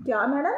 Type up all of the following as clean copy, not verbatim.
क्या मैडम,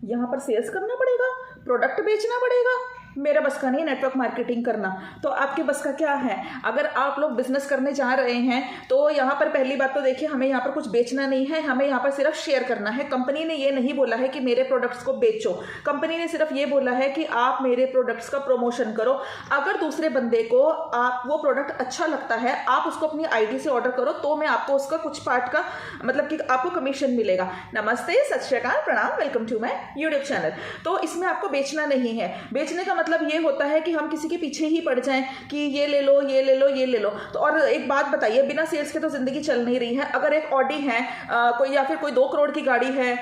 यहाँ पर सेल्स करना पड़ेगा, प्रोडक्ट बेचना पड़ेगा? मेरा बस का नहीं है नेटवर्क मार्केटिंग करना। तो आपके बस का क्या है? अगर आप लोग बिजनेस करने जा रहे हैं तो यहाँ पर पहली बात तो देखिए, हमें यहाँ पर कुछ बेचना नहीं है, हमें यहाँ पर सिर्फ शेयर करना है। कंपनी ने ये नहीं बोला है कि मेरे प्रोडक्ट्स को बेचो, कंपनी ने सिर्फ ये बोला है कि आप मेरे प्रोडक्ट्स का प्रमोशन करो। अगर दूसरे बंदे को आप वो प्रोडक्ट अच्छा लगता है, आप उसको अपनी आईडी से ऑर्डर करो, तो मैं आपको उसका कुछ पार्ट का मतलब कि आपको कमीशन मिलेगा। नमस्ते, सत श्री अकाल, प्रणाम, welcome to my YouTube channel. तो इसमें आपको बेचना नहीं है। बेचने का मतलब ये होता है कि हम किसी के पीछे ही पड़ जाएं कि ये ले लो, ये ले लो, ये ले लो। तो और एक बात बताइए, बिना सेल्स के तो जिंदगी चल नहीं रही है। अगर एक ऑडी है कोई, या फिर कोई 2 करोड़ की गाड़ी है,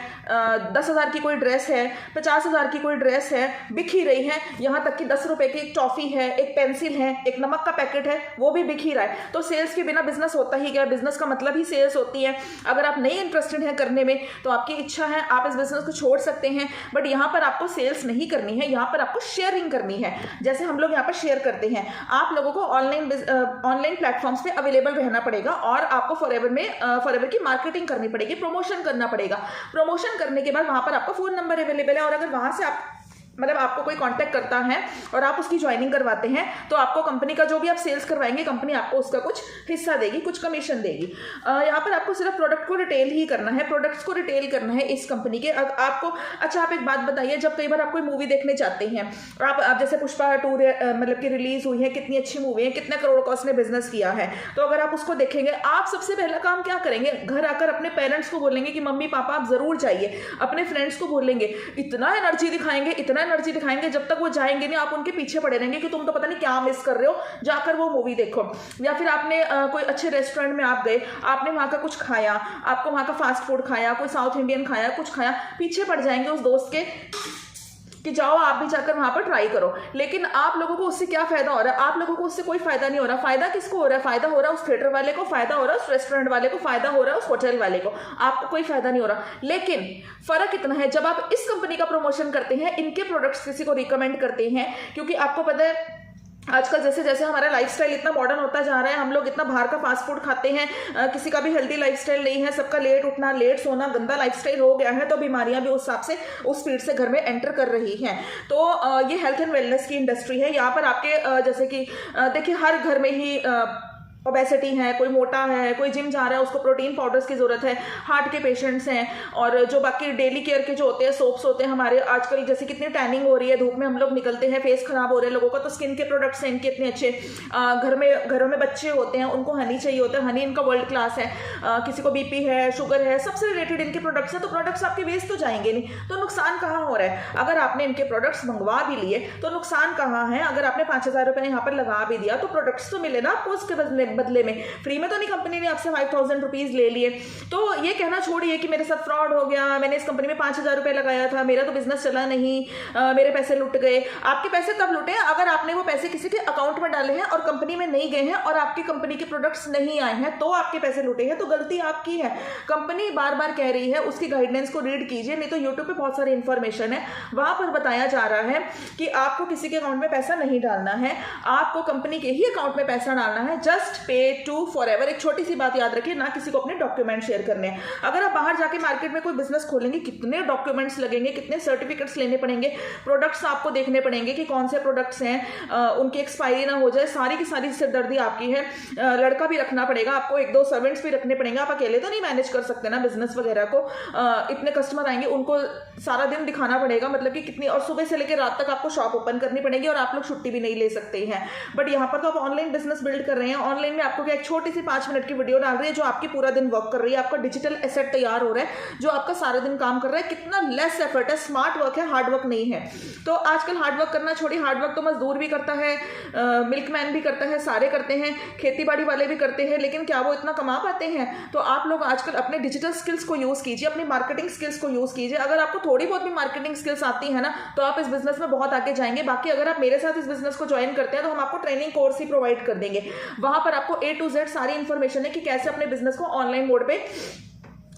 10,000 की कोई ड्रेस है, 50,000 की कोई ड्रेस है, बिक ही रही है, यहाँ तक कि 10 रुपए की एक टॉफी है, एक पेंसिल है, एक नमक का पैकेट है, वो भी बिक ही रहा है। तो सेल्स के बिना बिजनेस होता ही क्या? बिजनेस का मतलब ही सेल्स होती है। अगर आप नहीं इंटरेस्टेड हैं करने में तो आपकी इच्छा है, आप इस बिजनेस को छोड़ सकते हैं, बट यहाँ पर आपको सेल्स नहीं करनी है, यहाँ पर आपको शेयरिंग करनी है। जैसे हम लोग यहाँ पर शेयर करते हैं, आप लोगों को ऑनलाइन प्लेटफॉर्म्स पे अवेलेबल रहना पड़ेगा और आपको फॉरएवर की मार्केटिंग करनी पड़ेगी, प्रमोशन करना पड़ेगा। प्रमोशन करने के बाद वहां पर आपका फोन नंबर अवेलेबल है, और अगर वहां से आप मतलब आपको कोई कांटेक्ट करता है और आप उसकी ज्वाइनिंग करवाते हैं, तो आपको कंपनी का जो भी आप सेल्स करवाएंगे, कंपनी आपको उसका कुछ हिस्सा देगी, कुछ कमीशन देगी। यहाँ पर आपको सिर्फ प्रोडक्ट को रिटेल ही करना है, प्रोडक्ट्स को रिटेल करना है इस कंपनी के। आपको अच्छा, आप एक बात बताइए, जब कई बार आप कोई मूवी देखने जाते हैं, आप जैसे पुष्पा 2 मतलब कि रिलीज हुई है, कितनी अच्छी मूवी है, कितने करोड़ का उसने बिजनेस किया है, तो अगर आप उसको देखेंगे, आप सबसे पहला काम क्या करेंगे? घर आकर अपने पेरेंट्स को बोलेंगे कि मम्मी पापा आप जरूर जाइए, अपने फ्रेंड्स को बोलेंगे, इतना एनर्जी दिखाएंगे, इतना एनर्जी दिखाएंगे, जब तक वो जाएंगे नहीं आप उनके पीछे पड़े रहेंगे कि तुम तो पता नहीं क्या मिस कर रहे हो, जाकर वो मूवी देखो। या फिर आपने कोई अच्छे रेस्टोरेंट में आप गए, आपने वहां का कुछ खाया, आपको वहां का फास्ट फूड खाया, कोई साउथ इंडियन खाया, कुछ खाया, पीछे पड़ जाएंगे उस दोस्त के कि जाओ आप भी जाकर वहां पर ट्राई करो। लेकिन आप लोगों को उससे क्या फायदा हो रहा है? आप लोगों को उससे कोई फायदा नहीं हो रहा। फायदा किसको हो रहा है? फायदा हो रहा है उस थिएटर वाले को, फायदा हो रहा है उस रेस्टोरेंट वाले को, फायदा हो रहा है उस होटल वाले को, आपको कोई फायदा नहीं हो रहा। लेकिन फर्क इतना है, जब आप इस कंपनी का प्रमोशन करते हैं, इनके प्रोडक्ट्स किसी को रिकमेंड करते हैं, क्योंकि आपको पता है आजकल जैसे जैसे हमारा लाइफस्टाइल इतना मॉडर्न होता जा रहा है, हम लोग इतना बाहर का फास्ट फूड खाते हैं, किसी का भी हेल्दी लाइफस्टाइल नहीं है, सबका लेट उठना, लेट सोना, गंदा लाइफस्टाइल हो गया है, तो बीमारियां भी उस हिसाब से उस स्पीड से घर में एंटर कर रही हैं। तो ये हेल्थ एंड वेलनेस की इंडस्ट्री है। यहाँ पर आपके जैसे कि देखिए, हर घर में ही ओबेसिटी है, कोई मोटा है, कोई जिम जा रहा है, उसको प्रोटीन पाउडर्स की जरूरत है, हार्ट के पेशेंट्स हैं, और जो बाकी डेली केयर के जो होते हैं, सोप्स होते हैं हमारे, आजकल जैसे कितनी टैनिंग हो रही है, धूप में हम लोग निकलते हैं, फेस खराब हो रहे हैं लोगों का, तो स्किन के प्रोडक्ट्स हैं इनके इतने अच्छे। घरों में बच्चे होते हैं, उनको हनी चाहिए होता है, हनी इनका वर्ल्ड क्लास है। किसी को बीपी है, शुगर है, सबसे रिलेटेड इनके प्रोडक्ट्स हैं। तो प्रोडक्ट्स आपके वेस्ट तो जाएंगे नहीं, तो नुकसान कहाँ हो रहा है? अगर आपने इनके प्रोडक्ट्स मंगवा भी लिए तो नुकसान कहाँ है? अगर आपने 5,000 रुपये यहाँ पर लगा भी दिया तो प्रोडक्ट्स तो मिले ना आपको उसके बदले में, फ्री में तो नहीं कंपनी ने आपसे 5,000 रुपीज ले लिए। तो ये कहना छोड़िए कि मेरे साथ फ्रॉड हो गया, मैंने इस कंपनी में 5,000 रुपये लगाया था, मेरा तो बिजनेस चला नहीं, मेरे पैसे लुट गए। आपके पैसे तब लुटे अगर आपने वो पैसे किसी के अकाउंट में डाले हैं और कंपनी में नहीं गए हैं और आपकी कंपनी के प्रोडक्ट्स नहीं आए हैं, तो आपके पैसे लुटे हैं, तो गलती आपकी है। कंपनी बार बार कह रही है, उसकी गाइडेंस को रीड कीजिए, नहीं तो यूट्यूब पे बहुत सारी इंफॉर्मेशन है, वहां पर बताया जा रहा है कि आपको किसी के अकाउंट में पैसा नहीं डालना है, आपको कंपनी के ही अकाउंट में पैसा डालना है। जस्ट पे टू फॉरएवर। एक छोटी सी बात याद रखिए, ना किसी को अपने डॉक्यूमेंट शेयर करने हैं। अगर आप बाहर जाके मार्केट में कोई बिजनेस खोलेंगे, कितने डॉक्यूमेंट्स लगेंगे, कितने सर्टिफिकेट्स लेने पड़ेंगे, प्रोडक्ट्स आपको देखने पड़ेंगे कि कौन से प्रोडक्ट्स हैं, उनकी एक्सपायरी ना हो जाए, सारी की सारी सिरदर्दी आपकी है। लड़का भी रखना पड़ेगा आपको, 1-2 सर्वेंट्स भी रखने पड़ेंगे, आप अकेले तो नहीं मैनेज कर सकते ना बिजनेस वगैरह को। इतने कस्टमर आएंगे, उनको सारा दिन दिखाना पड़ेगा, मतलब कि कितनी, और सुबह से लेकर रात तक आपको शॉप ओपन करनी पड़ेगी, और आप लोग छुट्टी भी नहीं ले सकते हैं। बट यहाँ पर तो आप ऑनलाइन बिजनेस बिल्ड कर रहे हैं, ऑनलाइन में आपको क्या एक छोटी सी 5 मिनट की वीडियो डाल रही है जो आपकी पूरा दिन वर्क कर रही है, आपका डिजिटल एसेट तैयार हो रहा है जो आपका सारा दिन काम कर रहा है। कितना लेस एफर्ट है, स्मार्ट वर्क है, हार्ड वर्क नहीं है। तो आजकल हार्ड वर्क करना छोड़िए, हार्ड वर्क तो मजदूर भी करता है, मिल्कमैन भी करता है, सारे करते हैं, खेती बाड़ी वाले भी करते हैं, लेकिन क्या वो इतना कमा पाते हैं? तो आप लोग आजकल अपने डिजिटल स्किल्स को यूज कीजिए, अपनी मार्केटिंग स्किल्स को यूज कीजिए। अगर आपको थोड़ी बहुत भी मार्केटिंग स्किल्स आती है ना, तो आप इस बिजनेस में बहुत आगे जाएंगे। बाकी अगर आप मेरे साथ इस बिजनेस को ज्वाइन करते हैं तो हम आपको ट्रेनिंग कोर्स ही प्रोवाइड कर देंगे, वहां पर आपको A to Z सारी इंफॉर्मेशन है कि कैसे अपने बिजनेस को ऑनलाइन मोड पे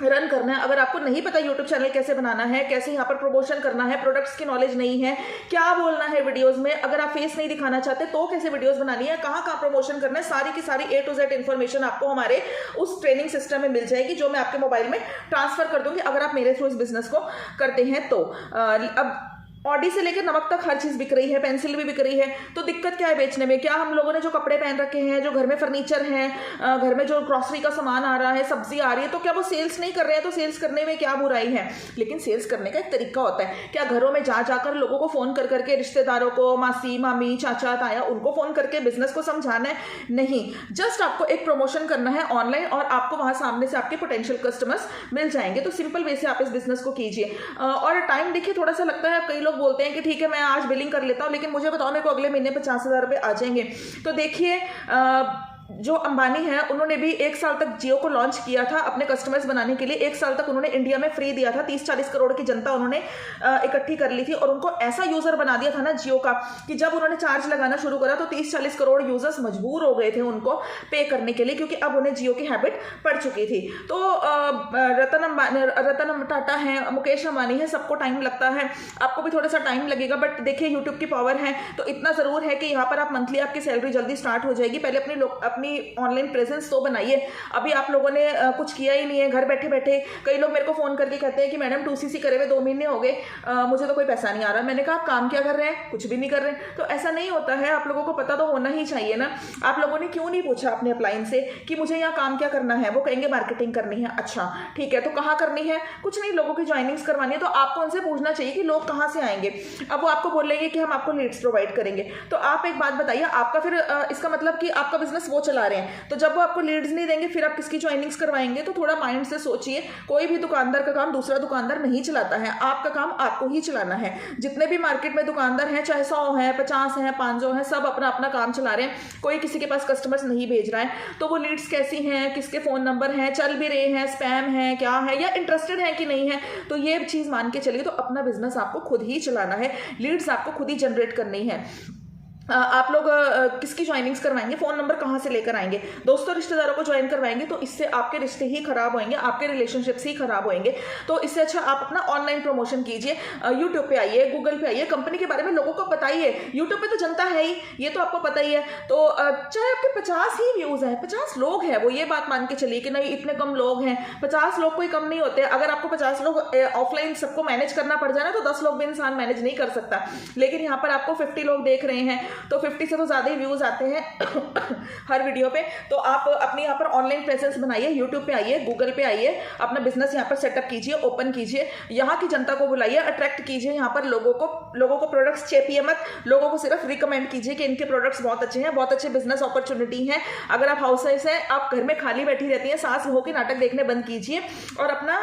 रन करना है, अगर आपको नहीं पता यूट्यूब चैनल कैसे बनाना है, कैसे यहाँ पर प्रमोशन करना है, प्रोडक्ट्स की नॉलेज नहीं है, क्या बोलना है वीडियोस में, अगर आप फेस नहीं दिखाना चाहते तो कैसे वीडियोस बनानी है, कहाँ कहाँ प्रमोशन करना है, सारी की सारी A to Z इन्फॉर्मेशन आपको हमारे उस ट्रेनिंग सिस्टम में मिल जाएगी, जो मैं आपके मोबाइल में ट्रांसफर कर दूंगी अगर आप मेरे थ्रू इस बिजनेस को करते हैं तो। अब ऑडी से लेकर नमक तक हर चीज़ बिक रही है, पेंसिल भी बिक रही है, तो दिक्कत क्या है बेचने में? क्या हम लोगों ने जो कपड़े पहन रखे हैं, जो घर में फर्नीचर है, घर में जो ग्रॉसरी का सामान आ रहा है, सब्जी आ रही है, तो क्या वो सेल्स नहीं कर रहे हैं? तो सेल्स करने में क्या बुराई है? लेकिन सेल्स करने का एक तरीका होता है। क्या घरों में जा जाकर लोगों को फ़ोन कर करके, रिश्तेदारों को, मासी मामी चाचा ताया, उनको फ़ोन करके बिजनेस को समझाना है? नहीं, जस्ट आपको एक प्रमोशन करना है ऑनलाइन और आपको वहाँ सामने से आपके पोटेंशियल कस्टमर्स मिल जाएंगे। तो सिंपल वे से आप इस बिजनेस को कीजिए। और टाइम देखिए, थोड़ा सा लगता है, कई लोग बोलते हैं कि ठीक है मैं आज बिलिंग कर लेता हूं, लेकिन मुझे बताओ मेरे को अगले महीने 50,000 रुपये आ जाएंगे। तो देखिए जो अंबानी है उन्होंने भी 1 साल तक जियो को लॉन्च किया था अपने कस्टमर्स बनाने के लिए। 1 साल तक उन्होंने इंडिया में फ्री दिया था, 30-40 करोड़ की जनता उन्होंने इकट्ठी कर ली थी और उनको ऐसा यूजर बना दिया था ना जियो का कि जब उन्होंने चार्ज लगाना शुरू करा तो 30-40 करोड़ यूजर्स मजबूर हो गए थे उनको पे करने के लिए, क्योंकि अब उन्हें जियो की हैबिट पड़ चुकी थी। तो रतन टाटा है, मुकेश अंबानी है, सबको टाइम लगता है, आपको भी थोड़ा सा टाइम लगेगा, बट देखिए यूट्यूब की पावर है तो इतना जरूर है कि यहाँ पर आप मंथली आपकी सैलरी जल्दी स्टार्ट हो जाएगी। पहले अपनी ऑनलाइन प्रेजेंस तो बनाइए। अभी आप लोगों ने कुछ किया ही नहीं है, घर बैठे बैठे कई लोग मेरे को फोन करके कहते हैं कि मैडम 2CC करे हुए 2 महीने हो गए, मुझे तो कोई पैसा नहीं आ रहा। मैंने कहा आप काम क्या कर रहे हैं? कुछ भी नहीं कर रहे। तो ऐसा नहीं होता है, आप लोगों को पता तो होना ही चाहिए ना। आप लोगों ने क्यों नहीं पूछा अपने अपलाइन से कि मुझे यहाँ काम क्या करना है? वो कहेंगे मार्केटिंग करनी है। अच्छा ठीक है, तो कहाँ करनी है? कुछ नहीं, लोगों की ज्वाइनिंग्स करवानी है। तो आपको उनसे पूछना चाहिए कि लोग कहाँ से आएंगे। अब वो आपको बोलेंगे कि हम आपको लीड्स प्रोवाइड करेंगे। तो आप एक बात बताइए, आपका फिर इसका मतलब कि आपका बिजनेस वो चला रहे हैं, तो जब वो आपको लीड्स नहीं देंगे फिर आप किसकी ज्वाइनिंग्स करवाएंगे? तो थोड़ा माइंड से सोचिए। कोई भी दुकानदार का काम दूसरा दुकानदार नहीं चलाता है, आपका काम आपको ही चलाना है। जितने भी मार्केट में दुकानदार हैं, चाहे 100 है, 50 है, 500 है, सब अपना अपना काम चला रहे हैं, कोई किसी के पास कस्टमर्स नहीं भेज रहा है। तो वो लीड्स कैसी हैं, किसके फोन नंबर हैं, चल भी रहे हैं, स्पैम है, क्या है, या इंटरेस्टेड है कि नहीं है, तो ये चीज मान के चलिए। तो अपना बिजनेस आपको खुद ही चलाना है, लीड्स आपको खुद ही जनरेट करनी है। आप लोग किसकी ज्वाइनिंग्स करवाएंगे? फोन नंबर कहाँ से लेकर आएंगे? दोस्तों रिश्तेदारों को ज्वाइन करवाएंगे तो इससे आपके रिश्ते ही खराब होंगे, आपके रिलेशनशिप्स ही खराब होंगे। तो इससे अच्छा आप अपना ऑनलाइन प्रमोशन कीजिए। यूट्यूब पे आइए, गूगल पे आइए, कंपनी के बारे में लोगों को बताइए। यूट्यूब पे तो जनता है ही, ये तो आपको पता ही है। तो चाहे आपके 50 ही व्यूज हैं, 50 लोग हैं, वो ये बात मान के चलिए कि नहीं इतने कम लोग हैं, 50 लोग कोई कम नहीं होते। अगर आपको 50 लोग ऑफलाइन सबको मैनेज करना पड़ जाए ना, तो 10 लोग भी इंसान मैनेज नहीं कर सकता। लेकिन यहाँ पर आपको 50 लोग देख रहे हैं, तो 50 से तो ज्यादा ही व्यूज आते हैं हर वीडियो पे। तो आप अपनी यहाँ पर ऑनलाइन प्रेजेंस बनाइए, यूट्यूब पे आइए, गूगल पे आइए, अपना बिजनेस यहाँ पर सेटअप कीजिए, ओपन कीजिए, यहाँ की जनता को बुलाइए, अट्रैक्ट कीजिए यहाँ पर लोगों को प्रोडक्ट्स चेपिए मत, लोगों को सिर्फ रिकमेंड कीजिए कि इनके प्रोडक्ट्स बहुत अच्छे हैं, बहुत अच्छे बिजनेस अपॉर्चुनिटी है। अगर आप हाउस वाइफ हैं, आप घर में खाली बैठी रहती हैं, सास बहू के नाटक देखने बंद कीजिए और अपना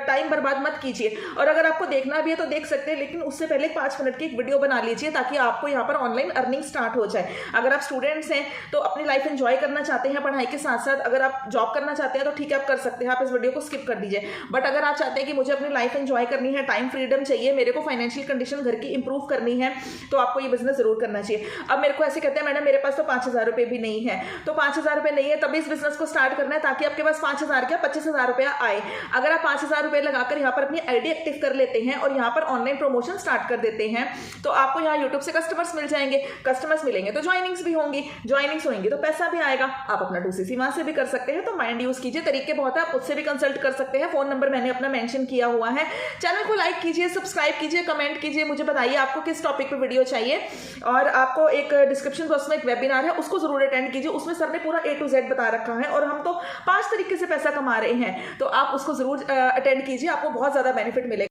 टाइम बर्बाद मत कीजिए। और अगर आपको देखना भी है तो देख सकते हैं, लेकिन उससे पहले 5 मिनट की एक वीडियो बना लीजिए ताकि आपको यहाँ पर ऑनलाइन अर्निंग स्टार्ट हो जाए। अगर आप स्टूडेंट्स हैं तो अपनी लाइफ एंजॉय करना चाहते हैं पढ़ाई के साथ साथ, अगर आप जॉब करना चाहते हैं तो ठीक है आप कर सकते हैं, आप इस वीडियो को स्किप कर दीजिए। बट अगर आप चाहते हैं कि मुझे अपनी लाइफ एंजॉय करनी है, टाइम फ्रीडम चाहिए, मेरे को फाइनेंशियल कंडीशन घर की इंप्रूव करनी है, तो आपको ये बिजनेस जरूर करना चाहिए। अब मेरे को ऐसे कहते हैं मैडम मेरे पास तो 5,000 रुपये भी नहीं है, तो 5,000 रुपये नहीं है तभी इस बिजनेस को स्टार्ट करना है ताकि आपके पास 5,000 क्या 25,000 रुपया आए। अगर आप 5,000 रुपये लगाकर यहाँ पर अपनी आईडी एक्टिव कर लेते हैं और यहाँ पर ऑनलाइन प्रमोशन स्टार्ट कर देते हैं, तो आपको यहाँ यूट्यूब से कस्टमर्स मिल जाएंगे, कस्टमर्स मिलेंगे तो ज्वाइनिंग्स भी होंगी, ज्वाइनिंग्स होंगी तो पैसा भी आएगा। आप अपना 2CC वहां से भी कर सकते हैं। तो माइंड यूज कीजिए, तरीके बहुत है, आप उससे भी कंसल्ट कर सकते हैं। फोन नंबर मैंने अपना मेंशन किया हुआ है। चैनल को लाइक कीजिए, सब्सक्राइब कीजिए, कमेंट कीजिए, मुझे बताइए आपको किस टॉपिक पे वीडियो चाहिए। और आपको एक डिस्क्रिप्शन बॉक्स में एक वेबिनार है, उसको जरूर अटेंड कीजिए, उसमें सर ने पूरा A to Z बता रखा है और हम तो 5 तरीके से पैसा कमा रहे हैं, तो आप उसको जरूर अटेंड कीजिए, आपको बहुत ज्यादा बेनिफिट मिलेगा।